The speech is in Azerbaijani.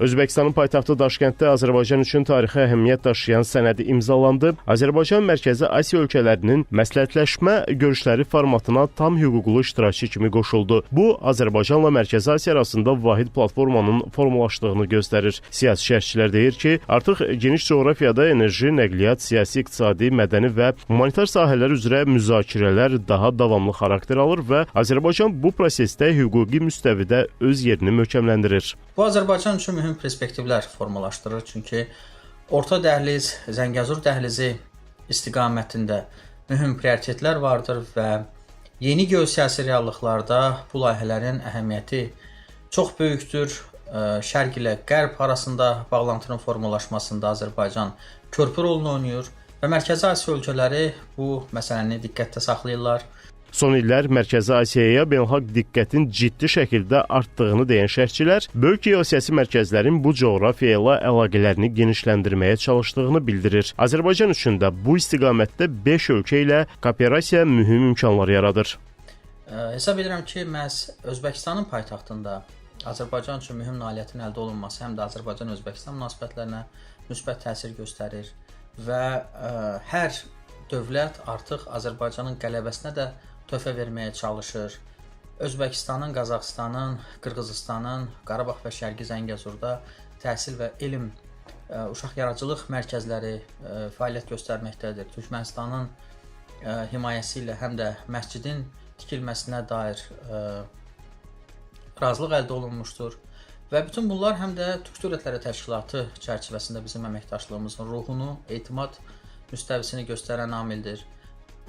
Özbəkistanın paytaxtı Daşkənddə Azərbaycan üçün tarixi əhəmiyyət daşıyan sənədi imzalandı. Azərbaycan Mərkəzi Asiya ölkələrinin məsləhətləşmə görüşləri formatına tam hüquqlu iştirakçı kimi qoşuldu. Bu, Azərbaycanla Mərkəzi Asiya arasında vahid platformanın formalaşdığını göstərir. Siyasi şərhçilər deyir ki, artıq geniş coğrafiyada enerji, nəqliyyat, siyasi, iqtisadi, mədəni və humanitar sahələr üzrə müzakirələr daha davamlı xarakter alır və Azərbaycan bu prosesdə hüquqi müstəvidə öz yerini möhkəmləndirir. Bu Azərbaycan üçün mühüm perspektivlər formalaşdırır, çünki Orta Dəhliz, Zəngəzur dəhlizi istiqamətində mühüm prioritetlər vardır və yeni geosiyasi reallıqlarda bu layihələrin əhəmiyyəti çox böyükdür. Şərq ilə Qərb arasında bağlantının formalaşmasında Azərbaycan körpü rolunu oynayır və Mərkəzi Asiya ölkələri bu məsələni diqqətdə saxlayırlar. Son illər Mərkəzi Asiyaya beynəlxalq diqqətin ciddi şəkildə artdığını deyən şərhçilər, böyük geosiyasi mərkəzlərin bu coğrafiya ilə əlaqələrini genişləndirməyə çalışdığını bildirir. Azərbaycan üçün də bu istiqamətdə 5 ölkə ilə kooperasiya mühüm imkanlar yaradır. Hesab edirəm ki, məhz Özbəkistanın paytaxtında Azərbaycan üçün mühüm nailiyyətin əldə olunması həm də Azərbaycan-Özbəkistan münasibətlərinə müsbət təsir göstərir və hər dövlət artıq Azərbaycanın qələbəsinə də töhfə verməyə çalışır. Özbəkistanın, Qazaxıstanın, Qırğızıstanın, Qarabağ və Şərqi Zəngəzurda təhsil və elm, uşaq yaradıcılıq mərkəzləri fəaliyyət göstərməkdədir. Türkmənistanın himayəsi ilə həm də məscidin tikilməsinə dair razılıq əldə olunmuşdur. Və bütün bunlar həm də Türk Dövlətləri Təşkilatı çərçivəsində bizim əməkdaşlığımızın ruhunu, etimad müstəvisini göstərən amildir.